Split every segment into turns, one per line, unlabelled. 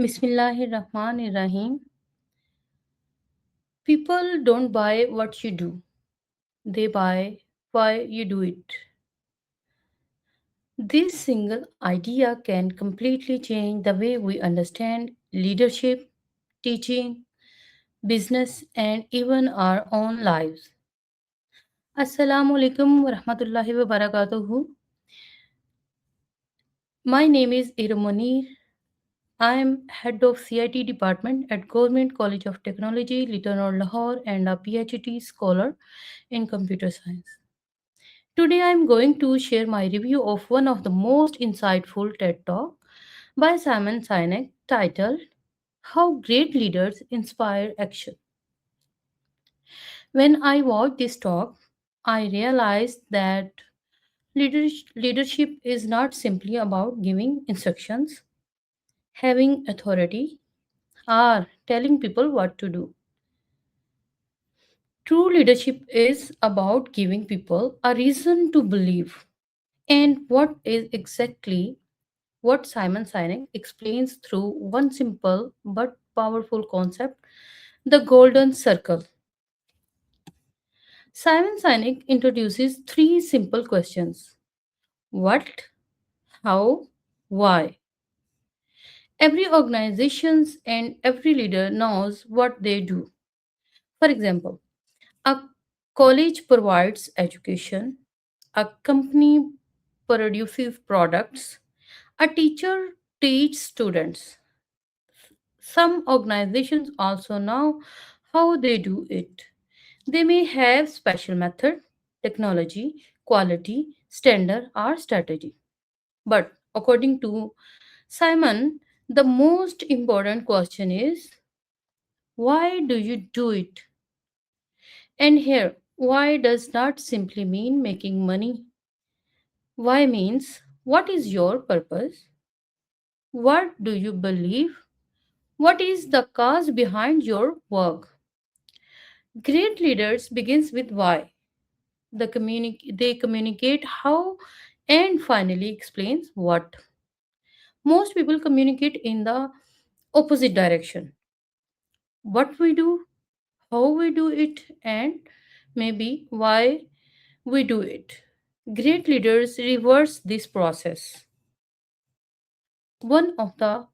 Bismillahirrahmanirrahim. People don't buy what you do, they buy why you do it. This single idea can completely change the way we understand leadership, teaching, business, and even our own lives. Assalamu alaikum wa rahmatullahi wa barakatuhu. My name is Iramonir. I am head of CIT department at Government College of Technology, Little Lahore, and a PhD scholar in computer science. Today I am going to share my review of one of the most insightful TED Talk by Simon Sinek titled How Great Leaders Inspire Action. When I watched this talk, I realized that leadership is not simply about giving instructions, having authority, or telling people what to do. True leadership is about giving people a reason to believe. And what is exactly what Simon Sinek explains through one simple but powerful concept, the golden circle. Simon Sinek introduces three simple questions: what, how, why. Every organization and every leader knows what they do. For example, a college provides education, a company produces products, a teacher teaches students. Some organizations also know how they do it. They may have special method, technology, quality, standard, or strategy. But according to Simon, the most important question is why do you do it? And here, why does not simply mean making money. Why means what is your purpose? What do you believe? What is the cause behind your work? Great leaders begins with why. They communicate how and finally explains what. Most people communicate in the opposite direction. What we do, how we do it, and maybe why we do it. Great leaders reverse this process. One of the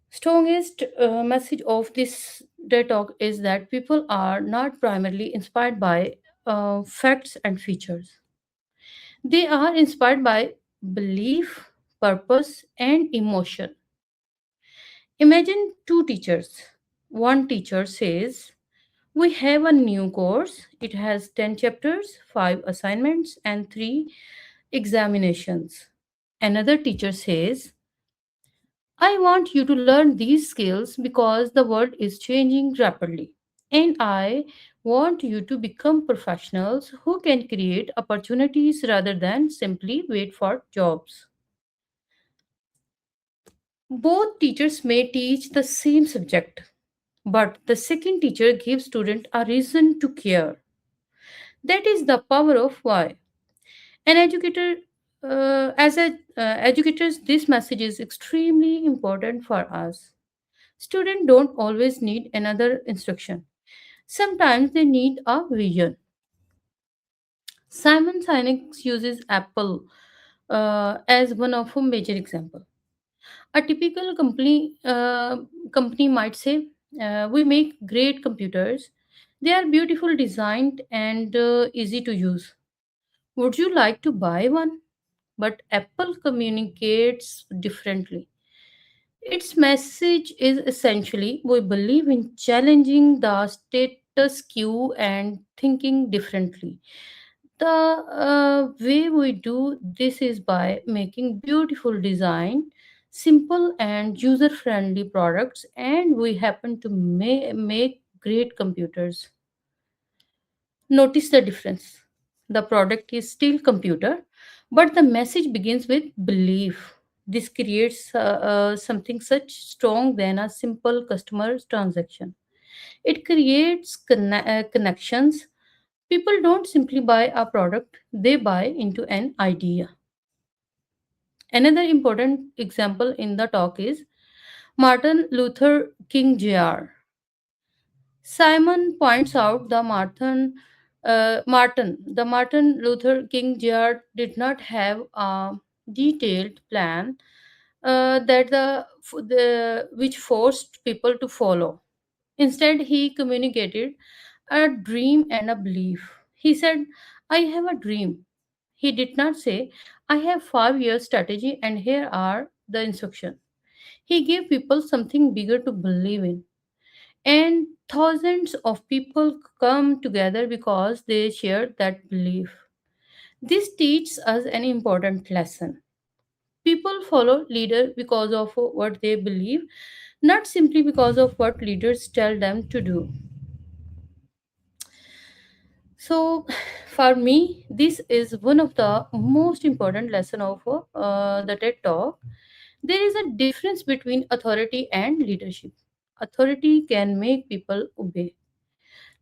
strongest message of this TED talk is that people are not primarily inspired by facts and features. They are inspired by belief, purpose, and emotion. Imagine two teachers. One teacher says, we have a new course. It has 10 chapters, 5 assignments, and 3 examinations. Another teacher says, I want you to learn these skills because the world is changing rapidly. And I want you to become professionals who can create opportunities rather than simply wait for jobs. Both teachers may teach the same subject, but the second teacher gives student a reason to care. That is the power of why. An educator, as a educators, this message is extremely important for us. Students don't always need another instruction. Sometimes they need a vision. Simon Sinek uses Apple as one of a major example. A typical company might say, "We make great computers. They are beautiful designed and easy to use. Would you like to buy one?" But Apple communicates differently. Its message is essentially we believe in challenging the status quo and thinking differently. The way we do this is by making beautiful design, simple and user friendly products, and we happen to make great computers. Notice the difference. The product is still computer, but the message begins with belief. This creates something such strong than a simple customer transaction. It creates connections. People don't simply buy a product, they buy into an idea. Another important example in the talk is Martin Luther King Jr. Simon points out the Martin Luther King Jr. did not have a detailed plan which forced people to follow. Instead, he communicated a dream and a belief. He said, "I have a dream." He did not say, "I have 5 years strategy and here are the instructions." He gave people something bigger to believe in. And thousands of people come together because they share that belief. This teaches us an important lesson. People follow leaders because of what they believe, not simply because of what leaders tell them to do. So, for me, this is one of the most important lesson of the TED Talk. There is a difference between authority and leadership. Authority can make people obey.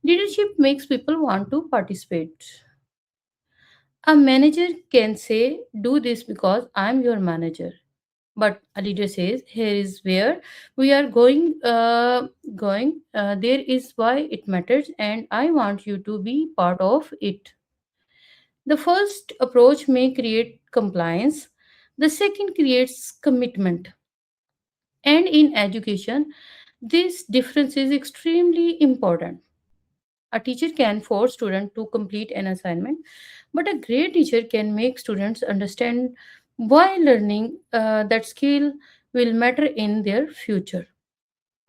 Leadership makes people want to participate. A manager can say, "Do this because I am your manager." But a leader says, "Here is where we are going. There is why it matters, and I want you to be part of it." The first approach may create compliance, the second creates commitment. And in education, this difference is extremely important. A teacher can force students to complete an assignment, but a great teacher can make students understand why learning that skill will matter in their future.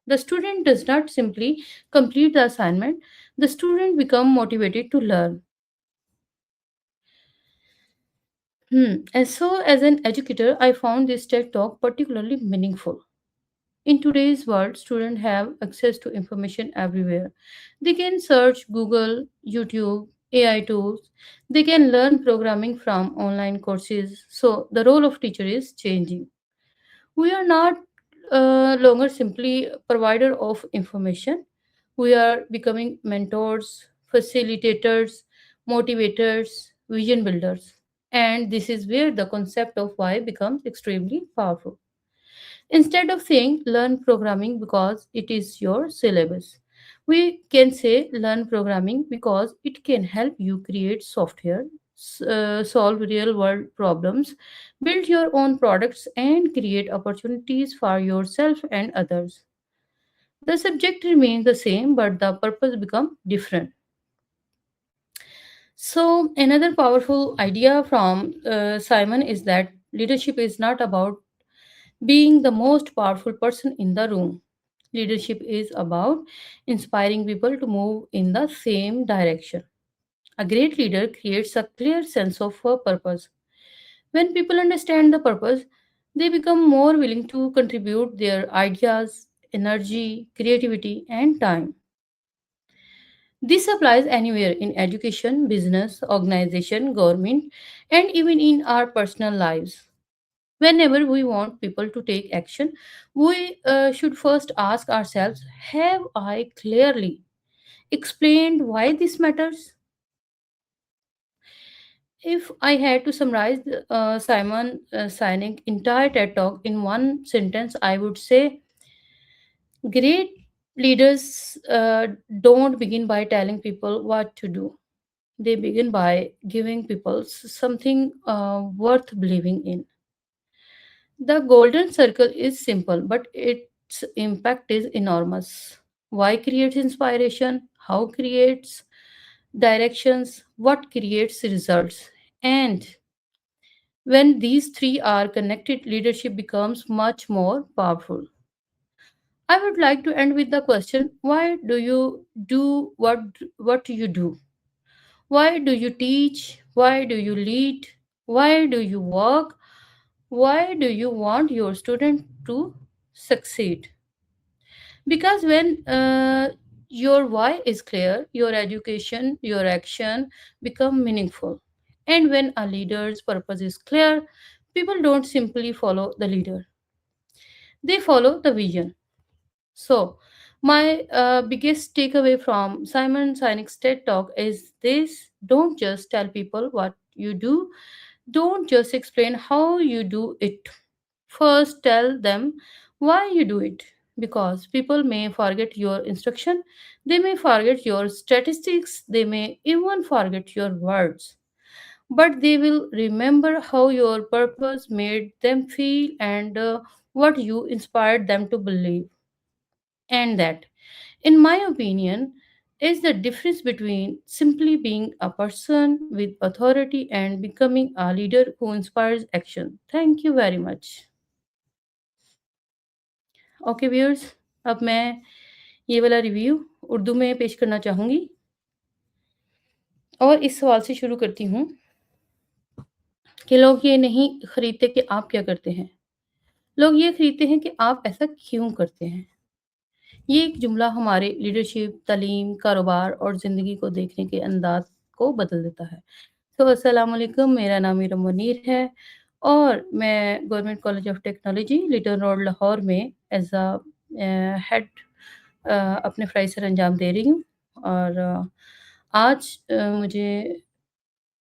The student does not simply complete the assignment, the student become motivated to learn. And so, as an educator, I found this TED talk particularly meaningful. In today's world, students have access to information everywhere. They can search Google, YouTube, AI tools. They can learn programming from online courses. So, the role of teacher is changing. We are not longer simply provider of information. We are becoming mentors, facilitators, motivators, vision builders. And this is where the concept of why becomes extremely powerful. Instead of saying learn programming because it is your syllabus, we can say learn programming because it can help you create software, solve real world problems, build your own products, and create opportunities for yourself and others. The subject remains the same, but the purpose becomes different. So, another powerful idea from Simon is that leadership is not about being the most powerful person in the room. Leadership is about inspiring people to move in the same direction. A great leader creates a clear sense of purpose. When people understand the purpose, they become more willing to contribute their ideas, energy, creativity, and time. This applies anywhere in education, business, organization, government, and even in our personal lives. Whenever we want people to take action, we should first ask ourselves, have I clearly explained why this matters? If I had to summarize Simon Sinek's entire TED Talk in one sentence, I would say great leaders don't begin by telling people what to do. They begin by giving people something worth believing in. The golden circle is simple, but its impact is enormous. Why creates inspiration? How creates directions? What creates results? And when these three are connected, leadership becomes much more powerful. I would like to end with the question, why do you do what you do? Why do you teach? Why do you lead? Why do you work? Why do you want your student to succeed? Because when your why is clear, your education, your action become meaningful. And when a leader's purpose is clear, people don't simply follow the leader, they follow the vision. So, my biggest takeaway from Simon Sinek's TED Talk is this: don't just tell people what you do, don't just explain how you do it. First, tell them Why you do it? Because people may forget your instruction, they may forget your statistics, they may even forget your words. But they will remember how your purpose made them feel and what you inspired them to believe. And that, in my opinion, is the difference between simply being a person with authority and becoming a leader who inspires action. Thank you very much. Okay viewers, अब मैं ये वाला review Urdu में पेश करना चाहूँगी और इस सवाल से शुरू करती हूँ कि लोग ये नहीं खरीदते कि आप क्या करते हैं, लोग ये खरीदते हैं कि आप ऐसा क्यों करते हैं। ये एक जुमला हमारे लीडरशिप, तालीम, कारोबार और ज़िंदगी को देखने के अंदाज़ को बदल देता है। तो अस्सलाम वालेकुम, मेरा नाम इरम मुनीर है और मैं government college of technology little road Lahore में एज़ हेड अपने फ़राइज़ सर अंजाम दे रही हूँ। और आज मुझे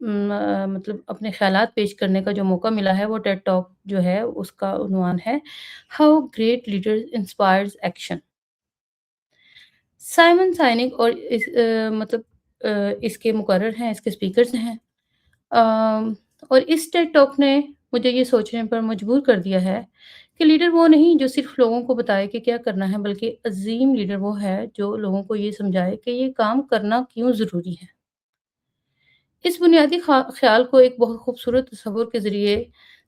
मतलब अपने ख़यालात पेश करने का जो मौका मिला है वो टेड टॉक जो है उसका उन्वान है how great leaders inspires action. Simon Sinek और मतलब इसके मुकर्रर हैं, इसके स्पीकर्स हैं। और इस टेड टॉक ने मुझे ये सोचने पर मजबूर कर दिया है कि लीडर वो नहीं जो सिर्फ लोगों को बताए कि क्या करना है, बल्कि अज़ीम लीडर वो है जो लोगों को ये समझाए कि ये काम करना क्यों ज़रूरी है। इस बुनियादी ख़्याल को एक बहुत खूबसूरत तस्वुर के ज़रिए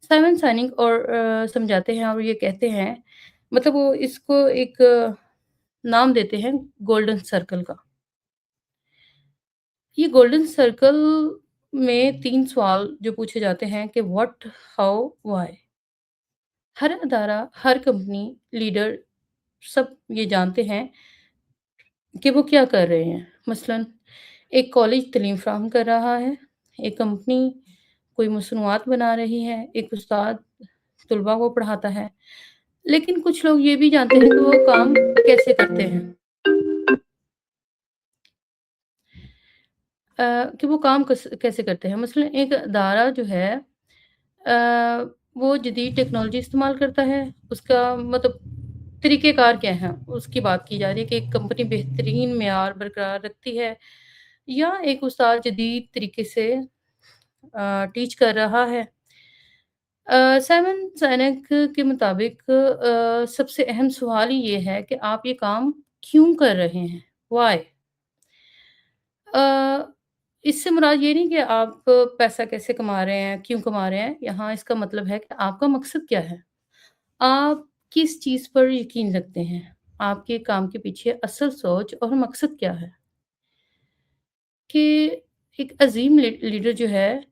साइमन साइनिक और समझाते हैं और ये कहते हैं, मतलब वो इसको एक नाम देते हैं गोल्डन सर्कल का। ये गोल्डन सर्कल में 3 सवाल जो पूछे जाते हैं कि व्हाट, हाउ, व्हाई। हर अदारा, हर कंपनी, लीडर सब ये जानते हैं कि वो क्या कर रहे हैं। मसलन एक कॉलेज तालीम फ़राहम कर रहा है, एक कंपनी कोई मसनूआत बना रही है, एक उस्ताद तलबा को पढ़ाता है। लेकिन कुछ लोग ये भी जानते हैं कि वो काम कैसे करते हैं। कि वो काम कैसे करते हैं। मसलन एक अदारा जो है वो जदीद टेक्नोलॉजी इस्तेमाल करता है, उसका मतलब तरीक़ेकार क्या हैं, उसकी बात की जा रही है कि एक कंपनी बेहतरीन मेयार बरकरार रखती है या एक उस्ताद जदीद तरीके से टीच कर रहा है। साइमन साइनेक के मुताबिक सबसे अहम सवाल ही ये है कि आप ये काम क्यों कर रहे हैं? व्हाय? अ, इससे मुराद ये नहीं कि आप पैसा कैसे कमा रहे हैं, क्यों कमा रहे हैं, यहाँ इसका मतलब है कि आपका मकसद क्या है? आप किस चीज़ पर यकीन रखते हैं? आपके काम के पीछे असल सोच और मकसद क्या है? कि एक अज़ीम लीडर जो है,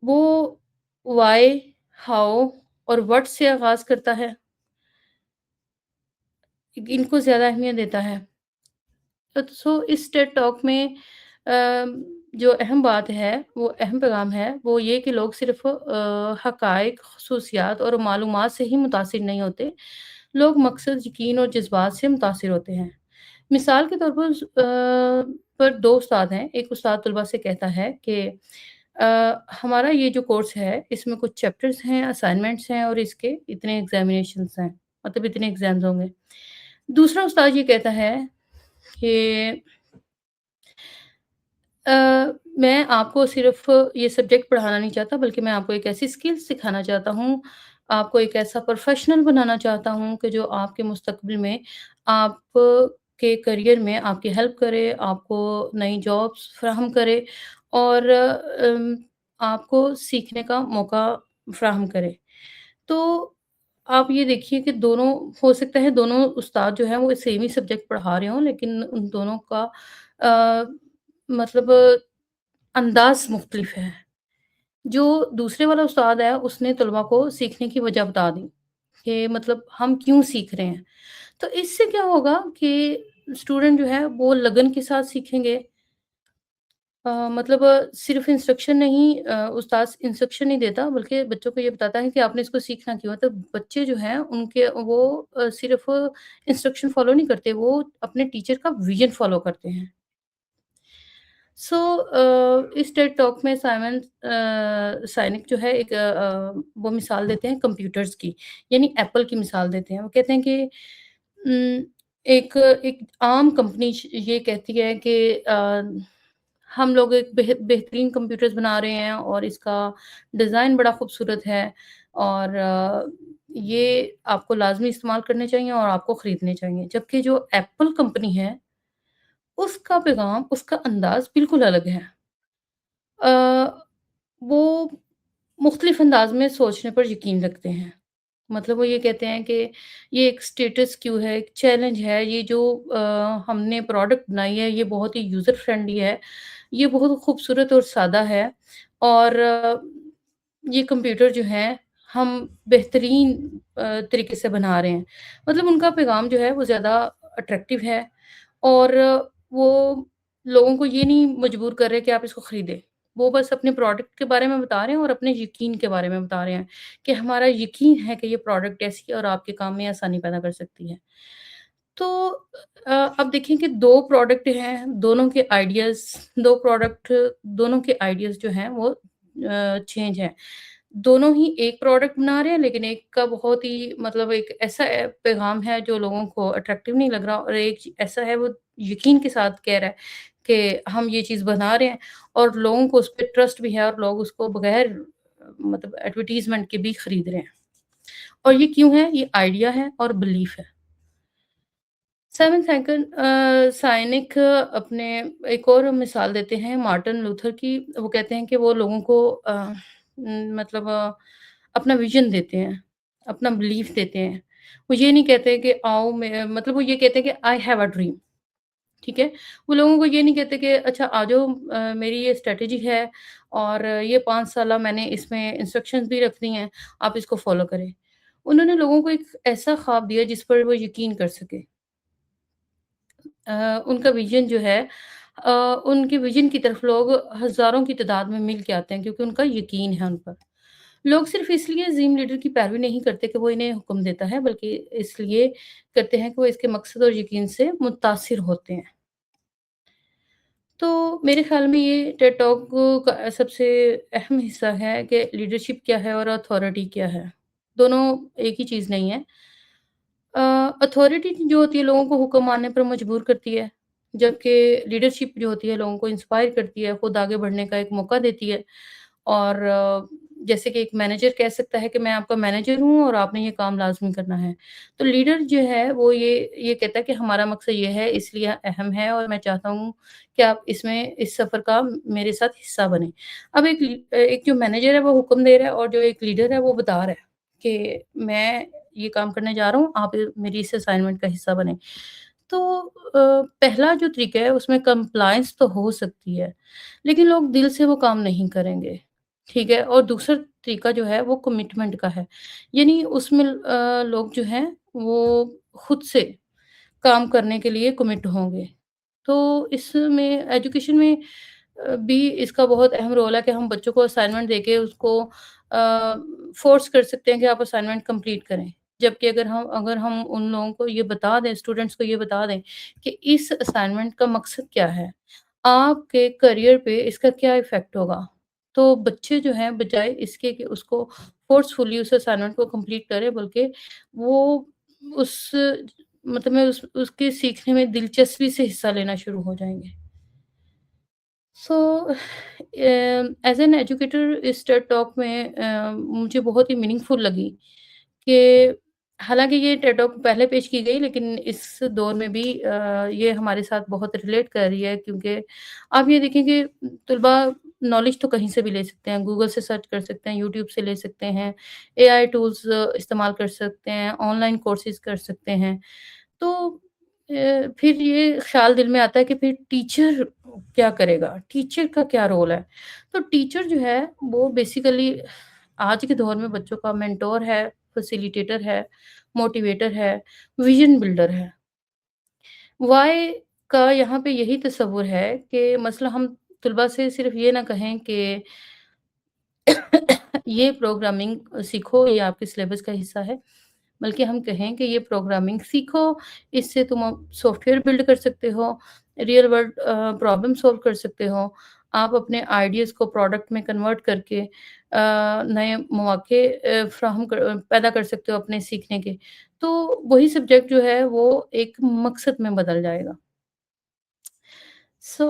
वो व्हाय, हाउ और व्हाट से आगाज़ करता है, इनको ज़्यादा अहमियत देता है। सो इस टेड टॉक में जो अहम बात है, वो अहम पैगाम है, वो ये कि लोग सिर्फ़ हक़ाइक़, ख़ुसूसियात और मालूमात से ही मुतासिर नहीं होते। लोग मकसद, यकीन और जज़्बात से मुतासिर होते हैं। मिसाल के तौर पर 2 उस्ताद हैं। एक उस्ताद तलबा से कहता है कि हमारा ये जो कोर्स है, इसमें कुछ चैप्टर्स हैं, असाइनमेंट्स हैं और इसके इतने एग्ज़ामिनेशंस हैं, मतलब इतने एग्ज़ाम्स होंगे। दूसरा उस्ताद ये कहता है कि अ, मैं आपको सिर्फ़ ये सब्जेक्ट पढ़ाना नहीं चाहता, बल्कि मैं आपको एक ऐसी स्किल्स सिखाना चाहता हूँ, आपको एक ऐसा प्रोफ़ेशनल बनाना चाहता हूँ कि जो आपके मुस्तक़बिल में आपके करियर में आपकी हेल्प करे, आपको नई जॉब्स फ़राहम करे और आपको सीखने का मौका फ़राहम करे। तो आप ये देखिए कि दोनों, हो सकता है दोनों उस्ताद जो हैं वो सेम ही सब्जेक्ट पढ़ा रहे हों, लेकिन उन दोनों का अ, मतलब अंदाज़ मुख्तलिफ है। जो दूसरे वाला उस्ताद है उसने तलबा को सीखने की वजह बता दी कि मतलब हम क्यों सीख रहे हैं। तो इससे क्या होगा कि स्टूडेंट जो है वो लगन के साथ सीखेंगे। मतलब सिर्फ़ इंस्ट्रक्शन नहीं, उस्ताद इंस्ट्रक्शन नहीं देता, बल्कि बच्चों को ये बताता है कि आपने इसको सीखना क्यों है। तो बच्चे जो हैं उनके वो सिर्फ़ इंस्ट्रक्शन फ़ॉलो नहीं करते, वो अपने टीचर का विज़न फ़ॉलो करते हैं। सो इस टेड टॉक में साइनिक जो है वो मिसाल देते हैं कंप्यूटर्स की, यानी एप्पल की मिसाल देते हैं। वो कहते हैं कि उम, एक एक आम कंपनी ये कहती है कि हम लोग एक बेहतरीन कंप्यूटर्स बना रहे हैं और इसका डिज़ाइन बड़ा खूबसूरत है और ये आपको लाज़मी इस्तेमाल करने चाहिए और आपको खरीदने चाहिए। जबकि जो एप्पल कंपनी है, उसका पैगाम, उसका अंदाज़ बिल्कुल अलग है। अ, वो मुख्तलिफ अंदाज़ में सोचने पर यकीन रखते हैं। मतलब वो ये कहते हैं कि ये एक स्टेटस क्यू है, एक चैलेंज है, ये जो हमने प्रोडक्ट बनाई है, ये बहुत ही यूज़र फ्रेंडली है, ये बहुत खूबसूरत और सादा है और ये कंप्यूटर जो है, हम बेहतरीन तरीके से बना रहे हैं। मतलब उनका पैगाम जो है, वो ज़्यादा अट्रैक्टिव है और वो लोगों को ये नहीं मजबूर कर रहे कि आप इसको खरीदें। वो बस अपने प्रोडक्ट के बारे में बता रहे हैं और अपने यकीन के बारे में बता रहे हैं कि हमारा यकीन है कि ये प्रोडक्ट ऐसी है और आपके काम में आसानी पैदा कर सकती है। तो अब देखिए कि 2 प्रोडक्ट हैं, दोनों के आइडियाज़ जो हैं वो चेंज हैं। दोनों ही एक प्रोडक्ट बना रहे हैं लेकिन एक का बहुत ही मतलब एक ऐसा पैगाम है जो लोगों को अट्रैक्टिव नहीं लग रहा और एक ऐसा है वो यकीन के साथ कह रहा है कि हम ये चीज़ बना रहे हैं और लोगों को उस पे ट्रस्ट भी है और लोग उसको बगैर मतलब एडवर्टाइज़मेंट के भी खरीद रहे हैं। और ये क्यों है? ये आइडिया है और बिलीफ है। साइनिक अपने एक और मिसाल देते हैं मार्टिन लूथर की। वो कहते हैं कि वो लोगों को मतलब अपना विज़न देते हैं, अपना बिलीफ देते हैं। वो ये नहीं कहते कि आओ मैं मतलब वो ये कहते हैं कि आई हैव अ ड्रीम, ठीक है? वो लोगों को ये नहीं कहते कि अच्छा आ जाओ मेरी ये स्ट्रैटेजी है और ये 5 साला मैंने इसमें इंस्ट्रक्शंस भी रख दी हैं, आप इसको फ़ॉलो करें। उन्होंने लोगों को एक ऐसा ख़्वाब दिया जिस पर वो यकीन कर सकें। उनका विज़न जो है अ, उनके विज़न की तरफ लोग हज़ारों की तादाद में मिल के आते हैं क्योंकि उनका यकीन है उन पर। लोग सिर्फ़ इसलिए अज़ीम लीडर की पैरवी नहीं करते कि वो इन्हें हुक्म देता है, बल्कि इसलिए करते हैं कि वो इसके मकसद और यकीन से मुतासिर होते हैं। तो मेरे ख़्याल में ये टेड टॉक का सबसे अहम हिस्सा है कि लीडरशिप क्या है और अथॉरिटी क्या है। दोनों एक ही चीज़ नहीं है। अ, अथॉरिटी जो होती है लोगों को हुक्म मानने पर मजबूर करती है, जबकि लीडरशिप जो होती है लोगों को इंस्पायर करती है, खुद आगे बढ़ने का एक मौका देती है। और जैसे कि एक मैनेजर कह सकता है कि मैं आपका मैनेजर हूँ और आपने ये काम लाज़मी करना है। तो लीडर जो है वो ये कहता है कि हमारा मकसद ये है इसलिए अहम है और मैं चाहता हूँ कि आप इसमें इस सफ़र का मेरे साथ हिस्सा बनें। अब एक जो मैनेजर है वो हुक्म दे रहा है और जो एक लीडर है वो बता रहा है कि मैं ये काम करने जा रहा हूँ, आप मेरी इस असाइनमेंट का हिस्सा बनें। तो पहला जो तरीका है उसमें कंप्लायंस तो हो सकती है, लेकिन लोग दिल से वो काम नहीं करेंगे, ठीक है? और दूसरा तरीका जो है वो कमिटमेंट का है, यानी उसमें लोग जो हैं वो खुद से काम करने के लिए कमिट होंगे। तो इसमें एजुकेशन में भी इसका बहुत अहम रोल है कि हम बच्चों को असाइनमेंट देके उसको फ़ोर्स कर सकते हैं कि आप असाइनमेंट कंप्लीट करें। जबकि अगर हम उन लोगों को ये बता दें, स्टूडेंट्स को ये बता दें कि इस असाइनमेंट का मकसद क्या है, आपके करियर पे इसका क्या इफ़ेक्ट होगा, तो बच्चे जो हैं बजाए इसके कि उसको फ़ोर्सफुली उस असाइनमेंट को कंप्लीट करें बल्कि वो उस मतलब में उस उसके सीखने में दिलचस्पी से हिस्सा लेना शुरू हो जाएँगे। सो एज़ एन एजुकेटर इस टेड टॉक में मुझे बहुत ही मीनिंगफुल लगी कि हालाँकि ये टेड टॉक पहले पेश की गई लेकिन इस दौर में भी ये हमारे साथ बहुत रिलेट कर रही है क्योंकि आप ये देखें कि तलबा नॉलेज तो कहीं से भी ले सकते हैं, गूगल से सर्च कर सकते हैं, यूट्यूब से ले सकते हैं, एआई टूल्स इस्तेमाल कर सकते हैं, ऑनलाइन कोर्सेज़ कर सकते हैं। तो फिर ये ख़्याल दिल में आता है कि फिर टीचर क्या करेगा? टीचर का क्या रोल है? तो टीचर जो है वो बेसिकली आज के दौर में बच्चों का मेंटर है, फैसिलिटेटर है, मोटिवेटर है, विज़न बिल्डर है। व्हाय का यहाँ पे यही तसव्वुर है कि मसला हम तलबा से सिर्फ़ ये ना कहें कि ये प्रोग्रामिंग सीखो, ये आपके सिलेबस का हिस्सा है। बल्कि हम कहें कि ये प्रोग्रामिंग सीखो, इससे तुम सॉफ्टवेयर बिल्ड कर सकते हो, रियल वर्ल्ड प्रॉब्लम सॉल्व कर सकते हो। आप अपने आइडियाज़ को प्रोडक्ट में कन्वर्ट करके नए मौके पैदा कर सकते हो अपने सीखने के। तो वही सब्जेक्ट जो है वो एक मकसद में बदल जाएगा। सो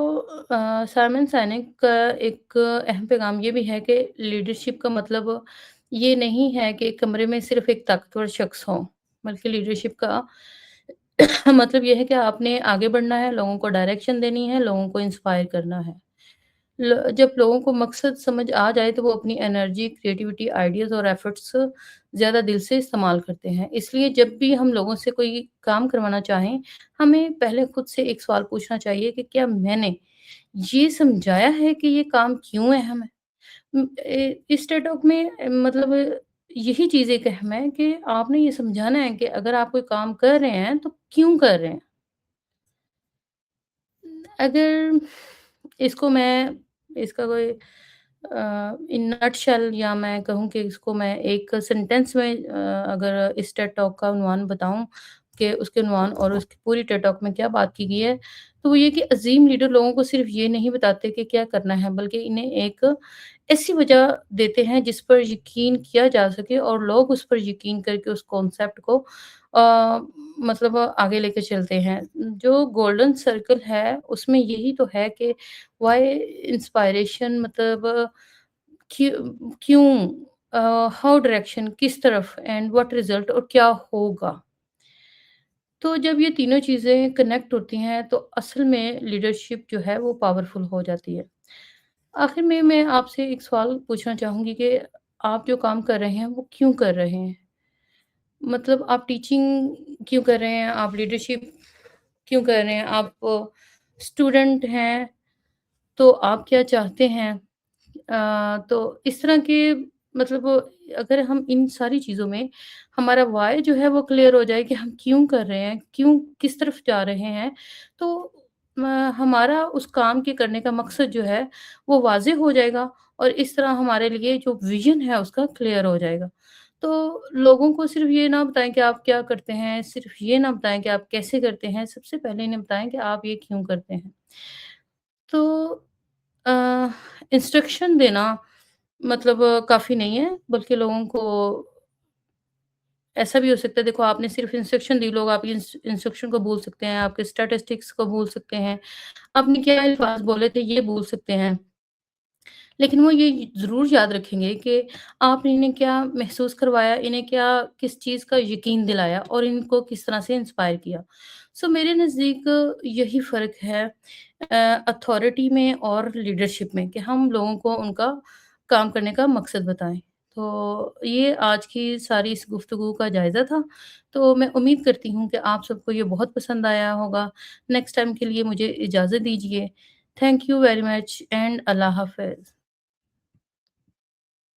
साइमन साइनिक का एक अहम पैगाम ये भी है कि लीडरशिप का मतलब ये नहीं है कि कमरे में सिर्फ एक ताकतवर शख्स हो, बल्कि लीडरशिप का मतलब ये है कि आपने आगे बढ़ना है, लोगों को डायरेक्शन देनी है, लोगों को इंस्पायर करना है। जब लोगों को मकसद समझ आ जाए तो वो अपनी एनर्जी, क्रिएटिविटी, आइडियाज़ और एफर्ट्स ज़्यादा दिल से इस्तेमाल करते हैं। इसलिए जब भी हम लोगों से कोई काम करवाना चाहें, हमें पहले खुद से एक सवाल पूछना चाहिए कि क्या मैंने ये समझाया है कि ये काम क्यों अहम है? इस टेड टॉक में मतलब यही चीज़ एक अहम है कि आपने ये समझाना है कि अगर आप कोई काम कर रहे हैं, तो क्यों कर रहे हैं? अगर इसको मैं इसका कोई इन नटशेल या मैं कहूँ कि इसको मैं एक सेंटेंस में अगर इस टेड टॉक का उन्वान बताऊँ कि उसके उन्वान और उसकी पूरी टेड टॉक में क्या बात की गई है, तो वो ये कि अज़ीम लीडर लोगों को सिर्फ़ ये नहीं बताते कि क्या करना है, बल्कि इन्हें एक ऐसी वजह देते हैं जिस पर यकीन किया जा सके और लोग उस पर यकीन करके उस कॉन्सेप्ट को मतलब आगे लेके चलते हैं। जो गोल्डन सर्कल है, उसमें यही तो है कि व्हाई इंस्पायरेशन मतलब क्यों हाउ डायरेक्शन किस तरफ एंड व्हाट रिजल्ट और क्या होगा। तो जब ये तीनों चीज़ें कनेक्ट होती हैं, तो असल में लीडरशिप जो है वो पावरफुल हो जाती है। आखिर में मैं आपसे एक सवाल पूछना चाहूँगी कि आप जो काम कर रहे हैं, वो क्यों कर रहे हैं? मतलब आप टीचिंग क्यों कर रहे हैं? आप लीडरशिप क्यों कर रहे हैं? आप स्टूडेंट हैं, तो आप क्या चाहते हैं? तो इस तरह के मतलब अगर हम इन सारी चीज़ों में हमारा व्हाय जो है वो क्लियर हो जाए कि हम क्यों कर रहे हैं, क्यों किस तरफ जा रहे हैं, तो अ, हमारा उस काम के करने का मकसद जो है वो वाज़ेह हो जाएगा और इस तरह हमारे लिए जो विज़न है उसका क्लियर हो जाएगा। तो लोगों को सिर्फ़ ये ना बताएँ कि आप क्या करते हैं, सिर्फ़ ये ना बताएँ कि आप कैसे करते हैं, सबसे पहले इन्हें बताएँ कि आप ये क्यों करते हैं। तो अ, इंस्ट्रक्शन देना मतलब काफ़ी नहीं है, बल्कि लोगों को ऐसा भी हो सकता है देखो आपने सिर्फ़ इंस्ट्रक्शन दी, लोग आपकी इंस्ट्रक्शन को भूल सकते हैं, आपके स्टैटिस्टिक्स को भूल सकते हैं, आपने क्या अल्फ़ाज़ बोले थे ये भूल सकते हैं। लेकिन वो ये ज़रूर याद रखेंगे कि आपने इन्हें क्या महसूस करवाया, इन्हें क्या किस चीज़ का यकीन दिलाया और इनको किस तरह से इंस्पायर किया। सो मेरे नज़दीक यही फ़र्क है अथॉरिटी में और लीडरशिप में कि हम लोगों को उनका काम करने का मकसद बताएँ। तो ये आज की सारी इस गुफ्तगू का जायज़ा था। तो मैं उम्मीद करती हूँ कि आप सबको ये बहुत पसंद आया होगा। नेक्स्ट टाइम के लिए मुझे इजाज़त दीजिए। Thank you very much and अल्लाह हाफ़िज़।